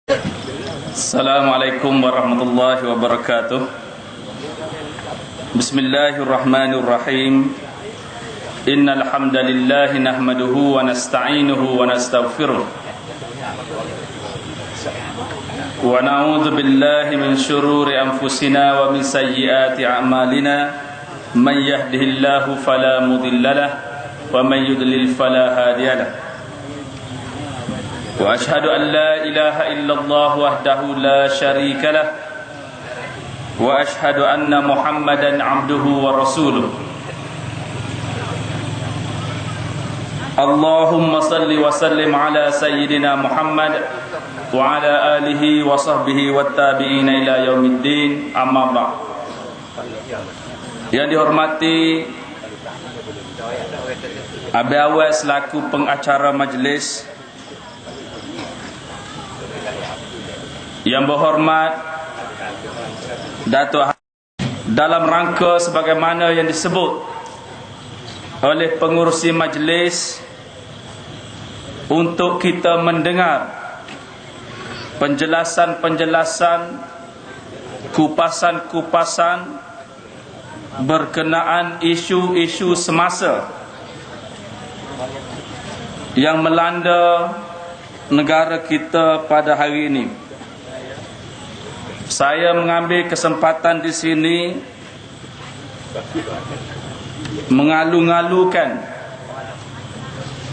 Assalamualaikum warahmatullahi wabarakatuh. Bismillahirrahmanirrahim. Innal hamdalillah nahmaduhu wa nasta'inuhu wa nastaghfiruh. Wa na'udzu billahi min shururi anfusina wa min sayyiati a'malina. Man yahdihillahu fala mudhillalah wa man yudlil fala hadiyalah. وأشهد أن لا إله إلا الله وحده لا شريك له وأشهد أن محمدا عبده ورسوله اللهم صل وسلم على سيدنا محمد وعلى آله وصحبه والتابعين إلى يوم الدين أما بعد. Yang dihormati Abi Awal selaku pengacara majlis, yang berhormat Datuk, dalam rangka sebagaimana yang disebut oleh pengurusi majlis untuk kita mendengar penjelasan-penjelasan, kupasan-kupasan berkenaan isu-isu semasa yang melanda negara kita pada hari ini. Saya mengambil kesempatan di sini mengalu-ngalukan,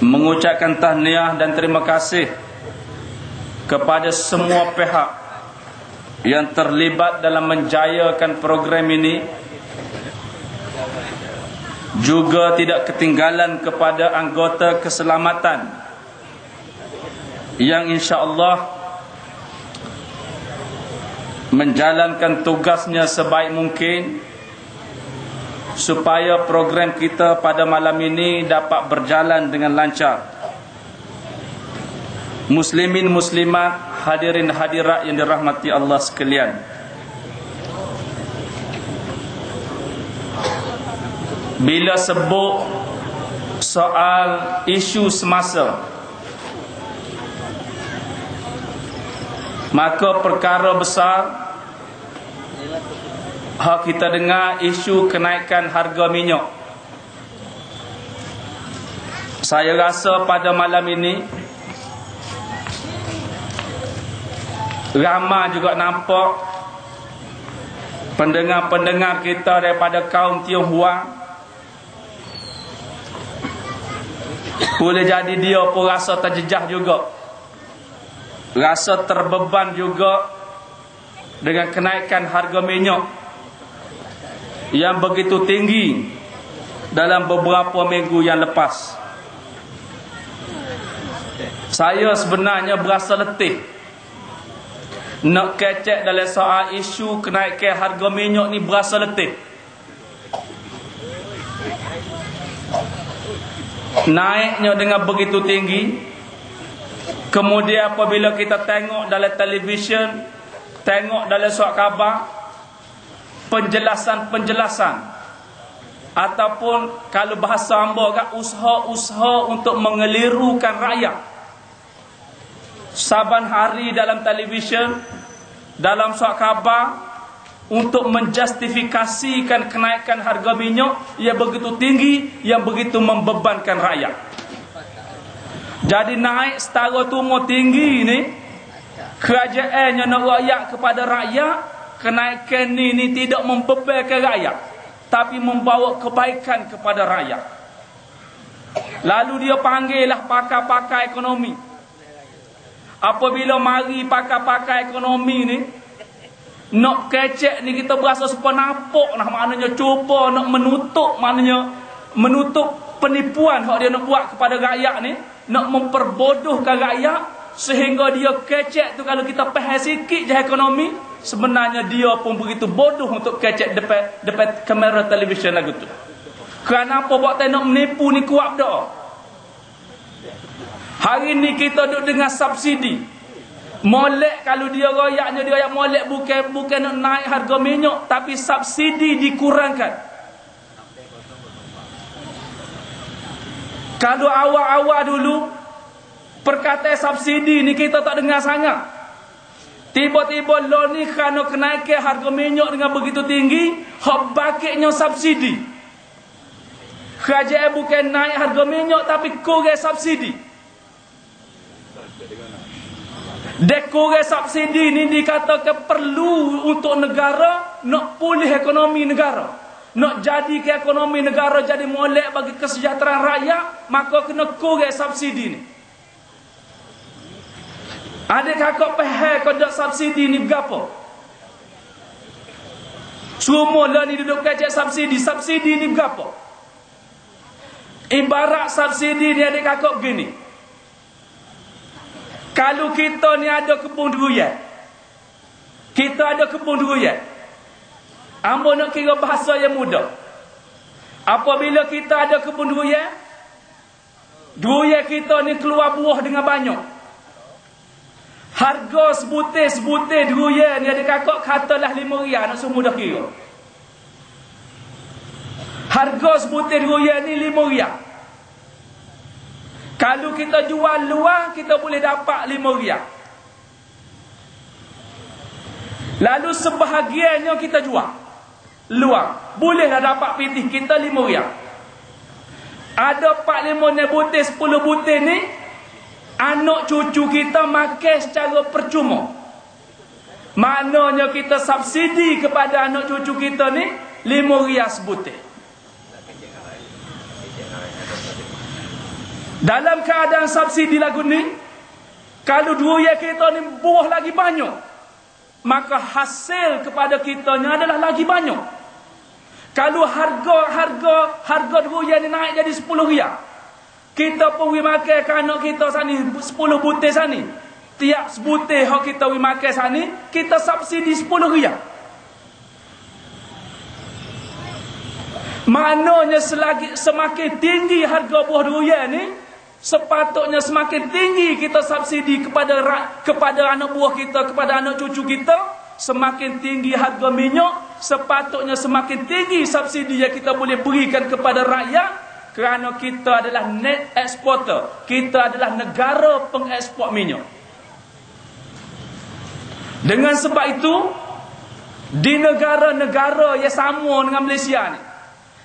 mengucapkan tahniah dan terima kasih kepada semua pihak yang terlibat dalam menjayakan program ini. Juga tidak ketinggalan kepada anggota keselamatan yang insya-Allah menjalankan tugasnya sebaik mungkin supaya program kita pada malam ini dapat berjalan dengan lancar. Muslimin muslimat, hadirin hadirat yang dirahmati Allah sekalian. Bila sebut soal isu semasa, maka perkara besar kita dengar isu kenaikan harga minyak. Saya rasa pada malam ini ramai juga nampak pendengar-pendengar kita daripada kaum Tionghoa. Boleh jadi dia pun rasa terjejah juga, rasa terbeban juga dengan kenaikan harga minyak yang begitu tinggi dalam beberapa minggu yang lepas. Saya sebenarnya berasa letih nak kecek dalam soal isu kenaikan harga minyak ni, berasa letih. Naiknya dengan begitu tinggi. Kemudian apabila kita tengok dalam televisyen, tengok dalam surat khabar, penjelasan-penjelasan ataupun kalau bahasa hamba kan, usaha-usaha untuk mengelirukan rakyat. Saban hari dalam televisyen, dalam surat khabar, untuk menjustifikasikan kenaikan harga minyak yang begitu tinggi, yang begitu membebankan rakyat. Jadi naik setara tumbuh tinggi ni, kerajaan yang nak rakyat kepada rakyat, kenaikan ni tidak membebankan rakyat, tapi membawa kebaikan kepada rakyat. Lalu dia panggillah pakar-pakar ekonomi. Apabila mari pakar-pakar ekonomi ni nak kecek ni, kita berasa sepenapuk lah, maknanya cuba nak menutup, maknanya menutup penipuan hak dia nak buat kepada rakyat ni, nak memperbodohkan rakyat sehingga dia kecek tu. Kalau kita faham sikit je ekonomi, sebenarnya dia pun begitu bodoh untuk kecek depan kamera televisyen lagu tu. Kerana apa buat tak nak menipu ni kuat dah. Hari ni kita duduk dengan subsidi. Molek kalau dia royaknya, dia molek bukan nak naik harga minyak, tapi subsidi dikurangkan. Kalau awal-awal dulu perkataan subsidi ni kita tak dengar sangat. Tiba-tiba lo ni kerana kenaikan harga minyak dengan begitu tinggi, hak bakitnya subsidi. Kerajaan bukan naik harga minyak tapi kurang subsidi. Kurang subsidi ni dikatakan perlu untuk negara nak pulih ekonomi negara. Nak jadi ke ekonomi negara jadi molek bagi kesejahteraan rakyat, maka kena kurang subsidi ni. Ada kakak faham kodok subsidi ni berapa? Semua lah ni duduk kacak subsidi. Subsidi ni berapa? Ibarat subsidi ni ada kakak begini. Kalau kita ni ada kebun durian. Kita ada kebun durian. Ambo nak kira bahasa yang mudah. Apabila kita ada kebun durian, durian kita ni keluar buah dengan banyak. Harga sebutir durian ni ada kakak katalah RM5 nak semua dah kira. Harga sebutir durian ni RM5. Kalau kita jual luar, kita boleh dapat RM5. Lalu sebahagiannya kita jual luar, bolehlah dapat pitih kita RM5. Ada 4-5 butir, 10 butir ni anak cucu kita makan secara percuma. Maknanya kita subsidi kepada anak cucu kita ni RM5 sebutir. Dalam keadaan subsidi lagu ni, kalau durian kita ni buah lagi banyak, maka hasil kepada kitanya adalah lagi banyak. Kalau harga durian ni naik jadi RM10, kita pun pergi makan ke anak kita sani 10 butir sani. Tiap sebutir hak kita pergi makan sani, kita subsidi RM10. Maknanya semakin tinggi harga buah durian ni, sepatutnya semakin tinggi kita subsidi kepada anak buah kita, kepada anak cucu kita. Semakin tinggi harga minyak, sepatutnya semakin tinggi subsidi yang kita boleh berikan kepada rakyat. Kerana kita adalah net exporter. Kita adalah negara pengeksport minyak. Dengan sebab itu, di negara-negara yang sama dengan Malaysia ni,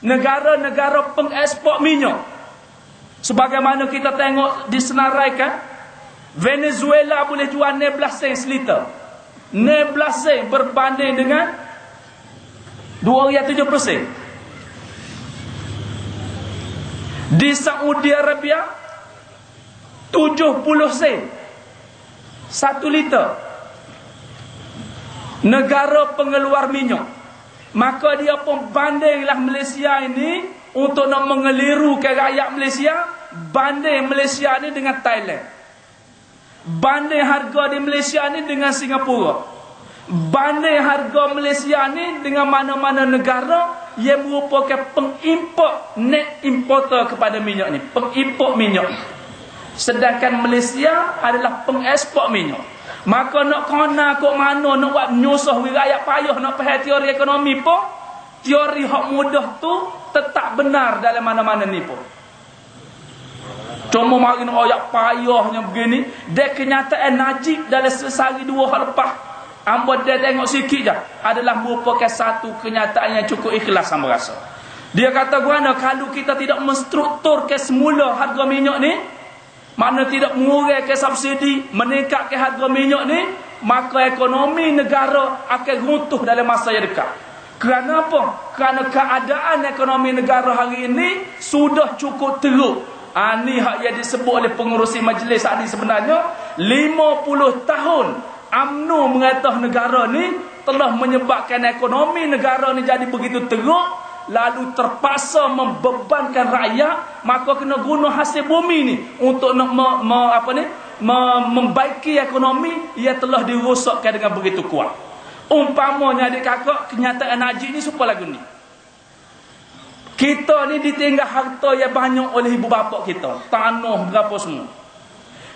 negara-negara pengeksport minyak, sebagaimana kita tengok disenaraikan, Venezuela boleh jual 16 sen seliter. 16 sen berbanding dengan 270 sen. Di Saudi Arabia 70 sen 1 liter. Negara pengeluar minyak. Maka dia pun bandinglah Malaysia ini untuk nak mengelirukan rakyat Malaysia, banding Malaysia ni dengan Thailand. Banding harga di Malaysia ni dengan Singapura. Banding harga Malaysia ni dengan mana-mana negara yang merupakan pengimport, net importer kepada minyak ni, pengimport minyak. Sedangkan Malaysia adalah pengeksport minyak. Maka nak kena kok mana nak buat menyusah rakyat payah nak faham teori ekonomi pun, teori hak mudah tu tetap benar dalam mana-mana ni pun. Cuma mari nak ayat payahnya begini, dia kenyataan najib dalam sehari dua hal lepas. Hamba dia tengok sikit je, adalah merupakan satu kenyataan yang cukup ikhlas hamba rasa. Dia kata guna kalau kita tidak menstrukturkan semula harga minyak ni, mana tidak mengurangkan subsidi, meningkatkan harga minyak ni, maka ekonomi negara akan runtuh dalam masa yang dekat. Kerana apa? Kerana keadaan ekonomi negara hari ini sudah cukup teruk. Ini hak yang disebut oleh pengurusi majlis tadi sebenarnya 50 tahun UMNO mengatah negara ni telah menyebabkan ekonomi negara ni jadi begitu teruk, lalu terpaksa membebankan rakyat, maka kena guna hasil bumi ni untuk nak membaiki ekonomi yang telah dirosakkan dengan begitu kuat. Umpamanya adik kakak, kenyataan Najib ni supaya lagu ni. Kita ni ditinggal harta yang banyak oleh ibu bapa kita, tanah berapa semua.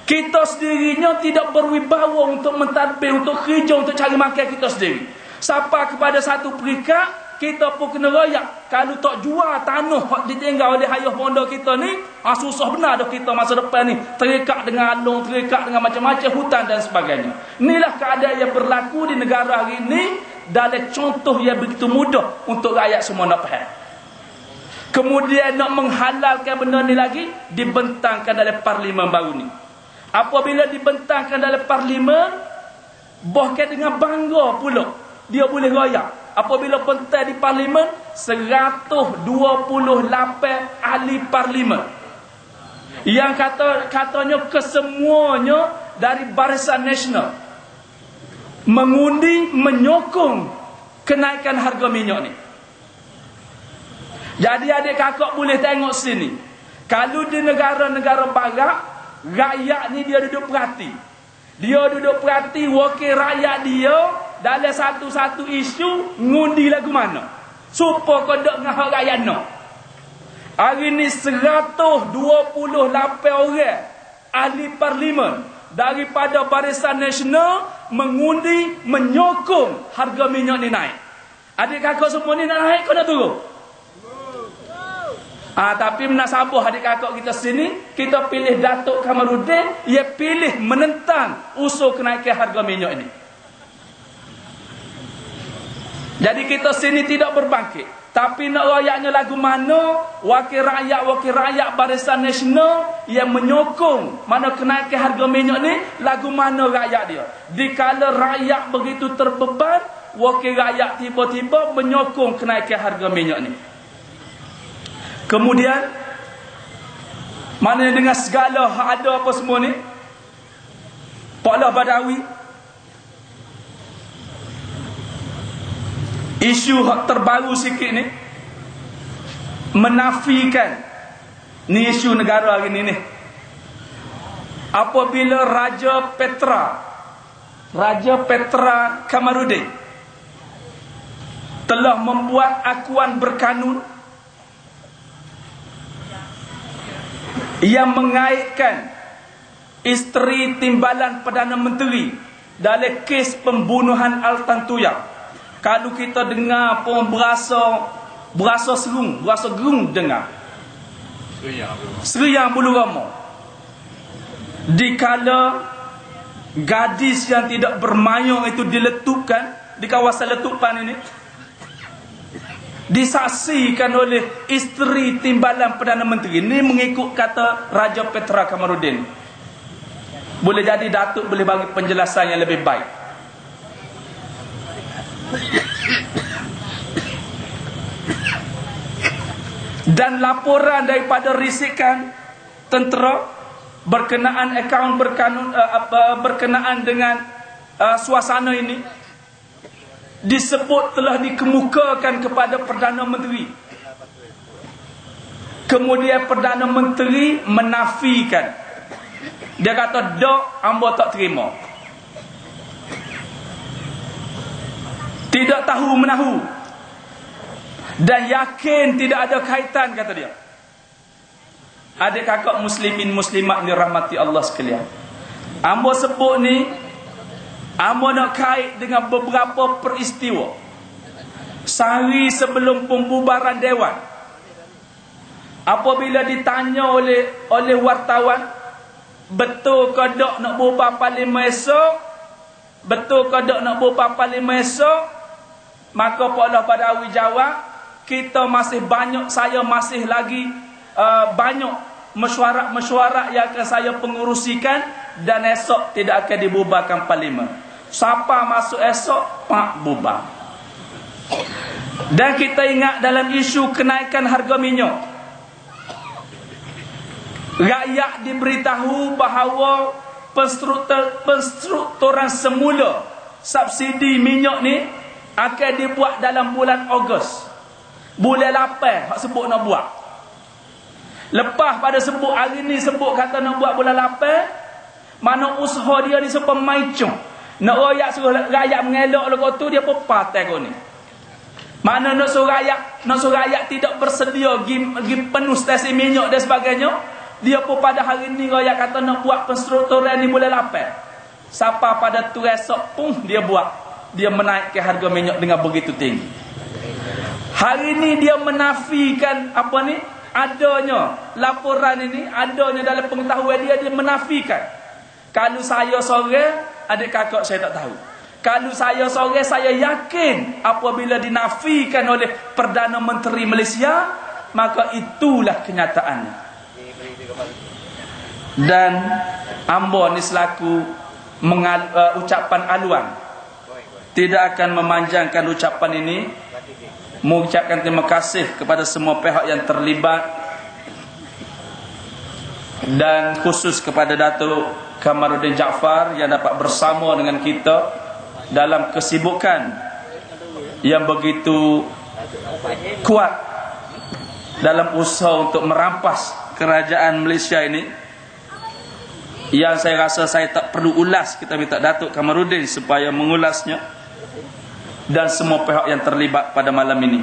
Kita sendirinya tidak berwibawa untuk mentadbir, untuk kerja, untuk cari makan kita sendiri. Sampai kepada satu peringkat kita pun kena royak. Kalau tak jual tanah hak ditinggal oleh ayah bonda kita ni, susah benar dah kita masa depan ni. Terikat dengan alung, terikat dengan macam-macam hutan dan sebagainya. Inilah keadaan yang berlaku di negara hari ini, dalam contoh yang begitu mudah untuk rakyat semua nak faham. Kemudian nak menghalalkan benda ni lagi, dibentangkan dalam parlimen baru ni. Apabila dibentangkan dalam parlimen, bahkan dengan bangga pula dia boleh royak. Apabila pentas di parlimen, 128 ahli parlimen yang katanya kesemuanya dari Barisan Nasional mengundi, menyokong kenaikan harga minyak ni. Jadi adik kakak boleh tengok sini, kalau di negara-negara barat, rakyat ni dia duduk perhati. Dia duduk perhati wakil rakyat dia dalam satu-satu isu ngundi lagu mana, supaya kodok dengan hak rakyat nak. Hari ni 128 orang ahli parlimen daripada Barisan Nasional mengundi, menyokong harga minyak ni naik. Adik kakak semua ni nak naik kau nak turun? Tapi nak sabar adik kakak kita sini, kita pilih Datuk Kamarudin, ia pilih menentang usul kenaikan harga minyak ini. Jadi kita sini tidak berbangkit, tapi nak royaknya lagu mana, wakil rakyat Barisan Nasional yang menyokong mana kenaikan harga minyak ni, lagu mana rakyat dia. Dikala rakyat begitu terbeban, wakil rakyat tiba-tiba menyokong kenaikan harga minyak ni. Kemudian mana dengan segala hak ada apa semua ni, Pak Lah Badawi, isu hak terbaru sikit ni, menafikan ni isu negara hari ni. Apabila Raja Petra Kamarudin telah membuat akuan berkanun yang mengaitkan isteri timbalan Perdana Menteri dalam kes pembunuhan Altan Tuyang. Kalau kita dengar pun berasa gerung dengar. Seriang Bulu Rama. Dikala gadis yang tidak bermayung itu diletupkan di kawasan letupan ini, disaksikan oleh isteri timbalan Perdana Menteri. Ini mengikut kata Raja Petra Kamarudin. Boleh jadi Datuk boleh bagi penjelasan yang lebih baik. Dan laporan daripada risikan tentera berkenaan akaun berkenaan dengan suasana ini disebut telah dikemukakan kepada Perdana Menteri. Kemudian Perdana Menteri menafikan. Dia kata, "Dok, hamba tak terima. Tidak tahu menahu. Dan yakin tidak ada kaitan," kata dia. Adik kakak muslimin muslimat dirahmati Allah sekalian. Hamba sebut ni, hamba nak kait dengan beberapa peristiwa sehari sebelum pembubaran Dewan. Apabila ditanya oleh wartawan, betul ke tak nak bubar parlimen esok? Betul ke tak nak bubar parlimen esok? Maka Pak Lah Badawi jawab, saya masih lagi banyak mesyuarat yang akan saya pengurusikan, dan esok tidak akan dibubarkan parlimen. Siapa masuk esok, pak bubar. Dan kita ingat dalam isu kenaikan harga minyak, rakyat diberitahu bahawa penstrukturan semula subsidi minyak ni akan dibuat dalam bulan Ogos. Bulan 8 hak sebut nak buat. Lepas pada sebut hari ni sebut kata nak buat bulan 8, mana usaha dia ni sepah maicung. Nak suruh rakyat mengelak lagu tu, dia pun patai kau ni. Mana nak suruh rakyat tidak bersedia pergi penuh stesen minyak dan sebagainya, dia pun pada hari ni rakyat kata nak buat penstrukturan ni bulan 8. Siapa pada tu esok pun dia buat. Dia menaikkan harga minyak dengan begitu tinggi. Hari ni dia menafikan apa ni? Adanya laporan ini, adanya dalam pengetahuan dia menafikan. Kalau saya sore, adik kakak saya tak tahu. Kalau saya sore, saya yakin apabila dinafikan oleh Perdana Menteri Malaysia, maka itulah kenyataannya. Dan ambo ni selaku ucapan aluan, tidak akan memanjangkan ucapan ini. Mengucapkan terima kasih kepada semua pihak yang terlibat, dan khusus kepada Datuk Kamaruddin Jaafar yang dapat bersama dengan kita dalam kesibukan yang begitu kuat dalam usaha untuk merampas kerajaan Malaysia ini, yang saya rasa saya tak perlu ulas. Kita minta Datuk Kamaruddin supaya mengulasnya, dan semua pihak yang terlibat pada malam ini.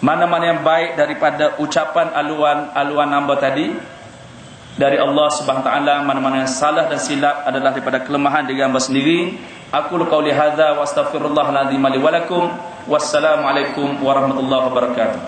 Mana-mana yang baik daripada ucapan aluan hamba tadi dari Allah Subhanahu Wa Taala, mana-mana yang salah dan silap adalah daripada kelemahan diri hamba sendiri. Aku qauli hadza wa astaghfirullahal azim li wa lakum. Wassalamualaikum warahmatullahi wabarakatuh.